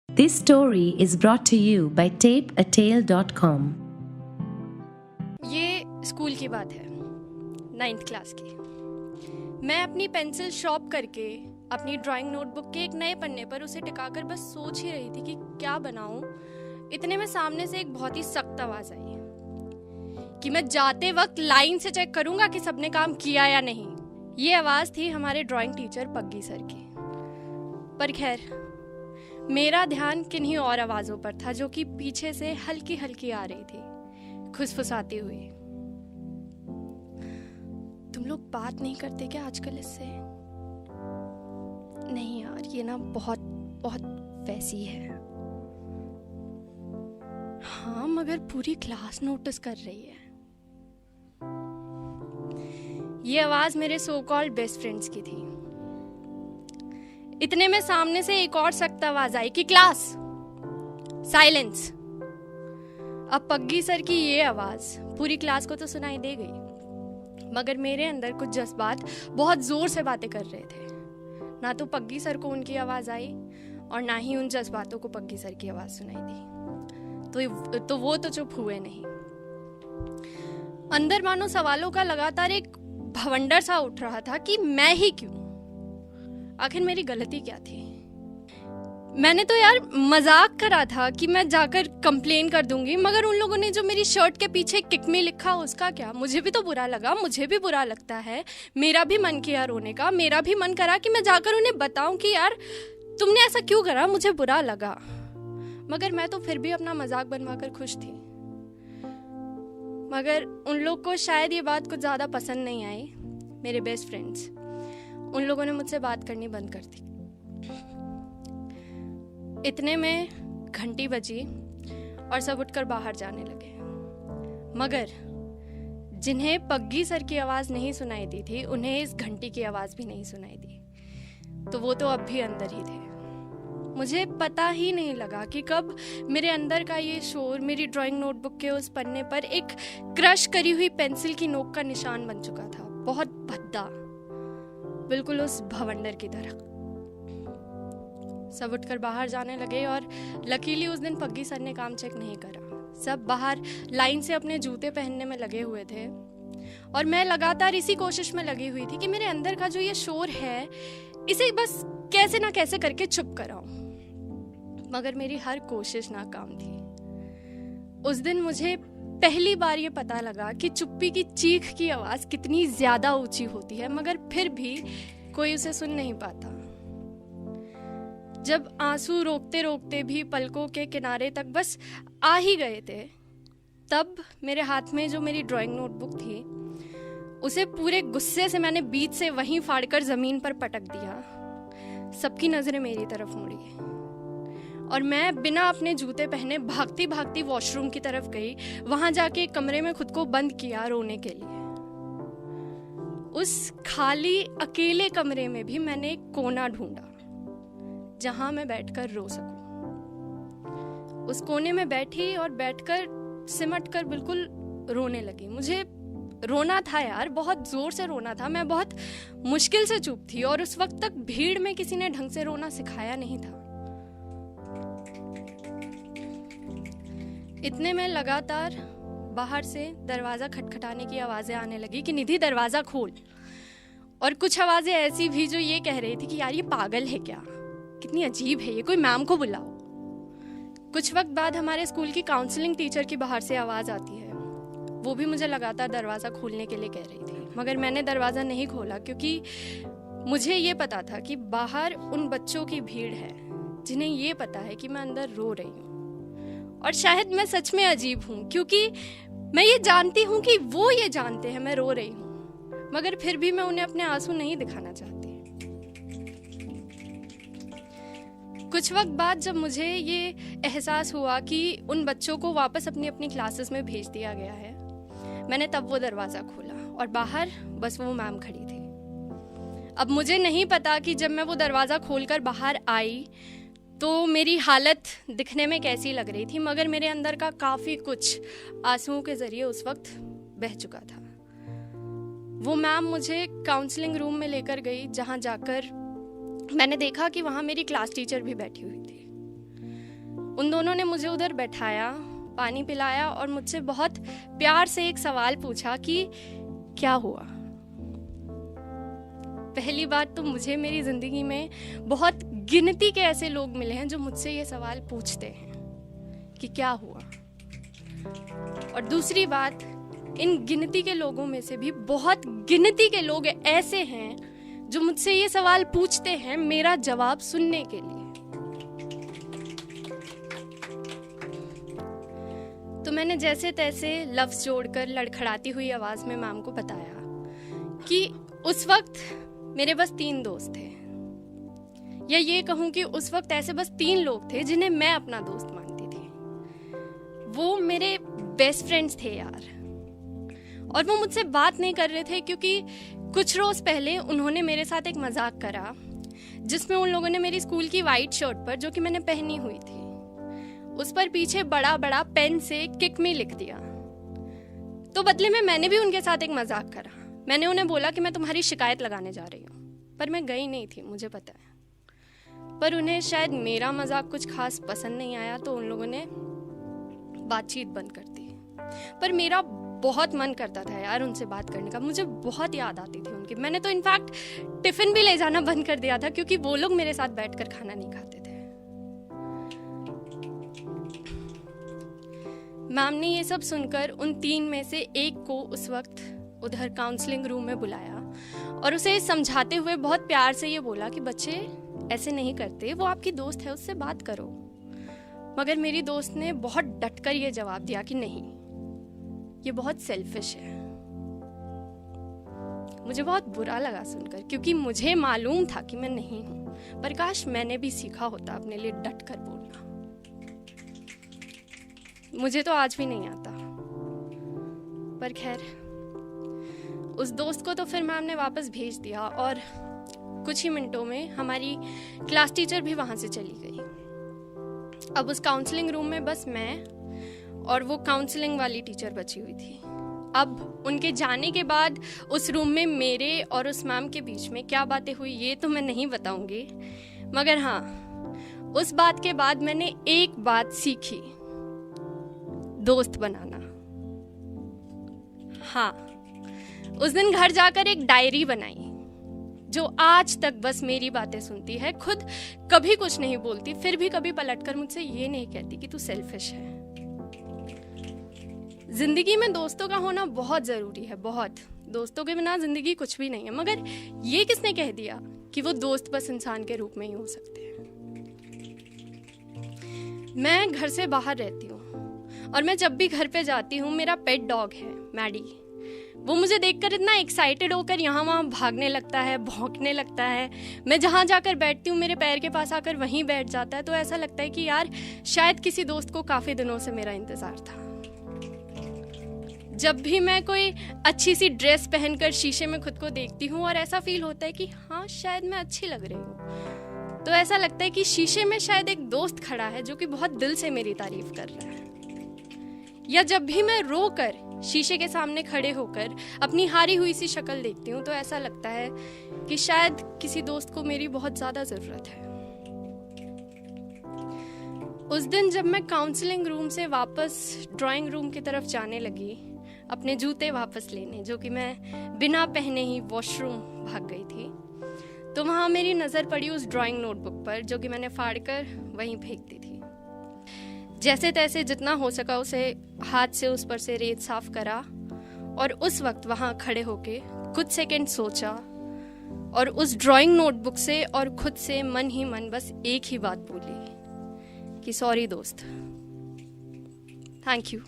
This story is brought to you by tapeatale.com. ये school की बात है, 9th क्लास की। मैं अपनी पेंसिल शॉर्प करके अपनी ड्राइंग नोटबुक के एक नए पन्ने पर उसे टिकाकर बस सोच ही रही थी कि क्या बनाऊं। इतने में सामने से एक बहुत ही सख्त आवाज आई कि मैं जाते वक्त लाइन से चेक करूंगा कि सबने काम किया या नहीं। ये आवाज थी हमारे ड्राइंग टीचर पग्गी सर की। पर खैर, मेरा ध्यान किन्हीं और आवाजों पर था जो कि पीछे से हल्की हल्की आ रही थी, खुसफुसाती हुई। तुम लोग बात नहीं करते क्या आजकल इससे? नहीं यार, ये ना बहुत बहुत वैसी है। हाँ, मगर पूरी क्लास नोटिस कर रही है। ये आवाज मेरे सो कॉल्ड बेस्ट फ्रेंड्स की थी। इतने में सामने से एक और सख्त आवाज आई कि क्लास साइलेंस। अब पग्गी सर की ये आवाज पूरी क्लास को तो सुनाई दे गई, मगर मेरे अंदर कुछ जज्बात बहुत जोर से बातें कर रहे थे। ना तो पग्गी सर को उनकी आवाज आई और ना ही उन जज्बातों को पग्गी सर की आवाज सुनाई दी। तो वो तो चुप हुए नहीं। अंदर मानो सवालों का लगातार एक भवंडर सा उठ रहा था कि मैं ही क्यों? आखिर मेरी गलती क्या थी? मैंने तो यार मजाक करा था कि मैं जाकर कंप्लेन कर दूंगी, मगर उन लोगों ने जो मेरी शर्ट के पीछे किक मी लिखा उसका क्या? मुझे भी तो बुरा लगा, मुझे भी बुरा लगता है। मेरा भी मन किया रोने का, मेरा भी मन करा कि मैं जाकर उन्हें बताऊं कि यार तुमने ऐसा क्यों करा, मुझे बुरा लगा। मगर मैं तो फिर भी अपना मजाक बनवाकर खुश थी। मगर उन लोग को शायद ये बात कुछ ज्यादा पसंद नहीं आई। मेरे बेस्ट फ्रेंड्स, उन लोगों ने मुझसे बात करनी बंद कर दी। इतने में घंटी बजी और सब उठकर बाहर जाने लगे। मगर जिन्हें पग्गी सर की आवाज नहीं सुनाई दी थी, उन्हें इस घंटी की आवाज भी नहीं सुनाई दी। तो वो तो अब भी अंदर ही थे। मुझे पता ही नहीं लगा कि कब मेरे अंदर का ये शोर मेरी ड्राइंग नोटबुक के उस पन्ने पर एक क्रश करी हुई पेंसिल की नोक का निशान बन चुका था, बहुत भद्दा, बिल्कुल उस भवंडर की तरह। सब उठकर बाहर जाने लगे और लकीली उस दिन पग्गी सर ने काम चेक नहीं करा। सब बाहर लाइन से अपने जूते पहनने में लगे हुए थे और मैं लगातार इसी कोशिश में लगी हुई थी कि मेरे अंदर का जो ये शोर है इसे बस कैसे ना कैसे करके चुप कराऊं। मगर मेरी हर कोशिश नाकाम थी। उस दिन मुझे पहली बार ये पता लगा कि चुप्पी की चीख की आवाज कितनी ज्यादा ऊंची होती है, मगर फिर भी कोई उसे सुन नहीं पाता। जब आंसू रोकते रोकते भी पलकों के किनारे तक बस आ ही गए थे, तब मेरे हाथ में जो मेरी ड्राइंग नोटबुक थी उसे पूरे गुस्से से मैंने बीच से वहीं फाड़कर जमीन पर पटक दिया। सबकी नजरें मेरी तरफ मुड़ी और मैं बिना अपने जूते पहने भागती भागती वॉशरूम की तरफ गई। वहां जाके एक कमरे में खुद को बंद किया रोने के लिए। उस खाली अकेले कमरे में भी मैंने एक कोना ढूंढा जहां मैं बैठकर रो सकूं। उस कोने में बैठी और बैठकर सिमट कर बिल्कुल रोने लगी। मुझे रोना था यार, बहुत जोर से रोना था। मैं बहुत मुश्किल से चुप थी और उस वक्त तक भीड़ में किसी ने ढंग से रोना सिखाया नहीं था। इतने में लगातार बाहर से दरवाजा खटखटाने की आवाजें आने लगी कि निधि दरवाजा खोल। और कुछ आवाजें ऐसी भी जो ये कह रही थी कि यार ये पागल है क्या, कितनी अजीब है ये, कोई मैम को बुलाओ। कुछ वक्त बाद हमारे स्कूल की काउंसलिंग टीचर की बाहर से आवाज आती है। वो भी मुझे लगातार दरवाजा खोलने के लिए कह रही थी, मगर मैंने दरवाजा नहीं खोला क्योंकि मुझे ये पता था कि बाहर उन बच्चों की भीड़ है जिन्हें ये पता है कि मैं अंदर रो रही हूँ। और शायद मैं सच में अजीब हूँ क्योंकि मैं ये जानती हूँ कि वो ये जानते हैं मैं रो रही हूँ, मगर फिर भी मैं उन्हें अपने आंसू नहीं दिखाना चाहती। कुछ वक्त बाद जब मुझे ये एहसास हुआ कि उन बच्चों को वापस अपनी अपनी क्लासेस में भेज दिया गया है, मैंने तब वो दरवाजा खोला और बाहर बस वो मैम खड़ी थी। अब मुझे नहीं पता कि जब मैं वो दरवाजा खोलकर बाहर आई तो मेरी हालत दिखने में कैसी लग रही थी, मगर मेरे अंदर का काफी कुछ आंसुओं के जरिए उस वक्त बह चुका था। वो मैम मुझे काउंसलिंग रूम में लेकर गई, जहां जाकर मैंने देखा कि वहां मेरी क्लास टीचर भी बैठी हुई थी। उन दोनों ने मुझे उधर बैठाया, पानी पिलाया और मुझसे बहुत प्यार से एक सवाल पूछा कि क्या हुआ। पहली बात तो मुझे मेरी जिंदगी में बहुत गिनती के ऐसे लोग मिले हैं जो मुझसे ये सवाल पूछते हैं कि क्या हुआ। और दूसरी बात, इन गिनती के लोगों में से भी बहुत गिनती के लोग ऐसे हैं जो मुझसे ये सवाल पूछते हैं मेरा जवाब सुनने के लिए। तो मैंने जैसे तैसे लफ्ज जोड़कर लड़खड़ाती हुई आवाज में मैम को बताया कि उस वक्त मेरे बस 3 दोस्त थे, या ये कहूं कि उस वक्त ऐसे बस 3 लोग थे जिन्हें मैं अपना दोस्त मानती थी। वो मेरे बेस्ट फ्रेंड्स थे यार, और वो मुझसे बात नहीं कर रहे थे क्योंकि कुछ रोज पहले उन्होंने मेरे साथ एक मजाक करा जिसमें उन लोगों ने मेरी स्कूल की वाइट शर्ट पर, जो कि मैंने पहनी हुई थी, उस पर पीछे बड़ा बड़ा पेन से किक मी लिख दिया। तो बदले में मैंने भी उनके साथ एक मजाक करा। मैंने उन्हें बोला कि मैं तुम्हारी शिकायत लगाने जा रही हूँ, पर मैं गई नहीं थी, मुझे पता है। पर उन्हें शायद मेरा मजाक कुछ खास पसंद नहीं आया, तो उन लोगों ने बातचीत बंद कर दी। पर मेरा बहुत मन करता था यार उनसे बात करने का, मुझे बहुत याद आती थी उनकी। मैंने तो इनफैक्ट टिफिन भी ले जाना बंद कर दिया था क्योंकि वो लोग मेरे साथ बैठकर खाना नहीं खाते थे। मैम ने ये सब सुनकर उन 3 में से एक को उस वक्त उधर काउंसलिंग रूम में बुलाया और उसे समझाते हुए बहुत प्यार से ये बोला कि बच्चे ऐसे नहीं करते, वो आपकी दोस्त है, उससे बात करो। मगर मेरी दोस्त ने बहुत डटकर ये जवाब दिया कि नहीं, ये बहुत सेल्फिश है। मुझे बहुत बुरा लगा सुनकर, क्योंकि मुझे मालूम था कि मैं नहीं हूं, पर काश मैंने भी सीखा होता अपने लिए डटकर बोलना। मुझे तो आज भी नहीं आता। पर खैर, उस दोस्त को तो फिर मैम ने वापस भेज दिया और कुछ ही मिनटों में हमारी क्लास टीचर भी वहां से चली गई। अब उस काउंसलिंग रूम में बस मैं और वो काउंसलिंग वाली टीचर बची हुई थी। अब उनके जाने के बाद उस रूम में मेरे और उस मैम के बीच में क्या बातें हुई ये तो मैं नहीं बताऊंगी, मगर हाँ, उस बात के बाद मैंने एक बात सीखी, दोस्त बनाना। हाँ, उस दिन घर जाकर एक डायरी बनाई जो आज तक बस मेरी बातें सुनती है, खुद कभी कुछ नहीं बोलती, फिर भी कभी पलटकर मुझसे ये नहीं कहती कि तू सेल्फिश है। जिंदगी में दोस्तों का होना बहुत जरूरी है, बहुत। दोस्तों के बिना जिंदगी कुछ भी नहीं है। मगर ये किसने कह दिया कि वो दोस्त बस इंसान के रूप में ही हो सकते हैं। मैं घर से बाहर रहती हूँ और मैं जब भी घर पे जाती हूँ, मेरा पेट डॉग है मैडी। वो मुझे देखकर इतना एक्साइटेड होकर यहाँ वहाँ भागने लगता है, भौंकने लगता है। मैं जहाँ जाकर बैठती हूँ मेरे पैर के पास आकर वहीं बैठ जाता है। तो ऐसा लगता है कि यार शायद किसी दोस्त को काफी दिनों से मेरा इंतजार था। जब भी मैं कोई अच्छी सी ड्रेस पहनकर शीशे में खुद को देखती हूँ और ऐसा फील होता है कि हाँ शायद मैं अच्छी लग रही हूँ, तो ऐसा लगता है कि शीशे में शायद एक दोस्त खड़ा है जो कि बहुत दिल से मेरी तारीफ कर रहा है। या जब भी मैं रोकर शीशे के सामने खड़े होकर अपनी हारी हुई सी शक्ल देखती हूँ, तो ऐसा लगता है कि शायद किसी दोस्त को मेरी बहुत ज्यादा जरूरत है। उस दिन जब मैं काउंसलिंग रूम से वापस ड्राइंग रूम की तरफ जाने लगी, अपने जूते वापस लेने, जो कि मैं बिना पहने ही वॉशरूम भाग गई थी, तो वहां मेरी नजर पड़ी उस ड्राइंग नोटबुक पर जो कि मैंने फाड़कर वहीं फेंक दी थी। जैसे तैसे जितना हो सका उसे हाथ से उस पर से रेत साफ करा और उस वक्त वहां खड़े होके कुछ सेकंड सोचा और उस ड्राइंग नोटबुक से और खुद से मन ही मन बस एक ही बात बोली कि सॉरी दोस्त, थैंक यू।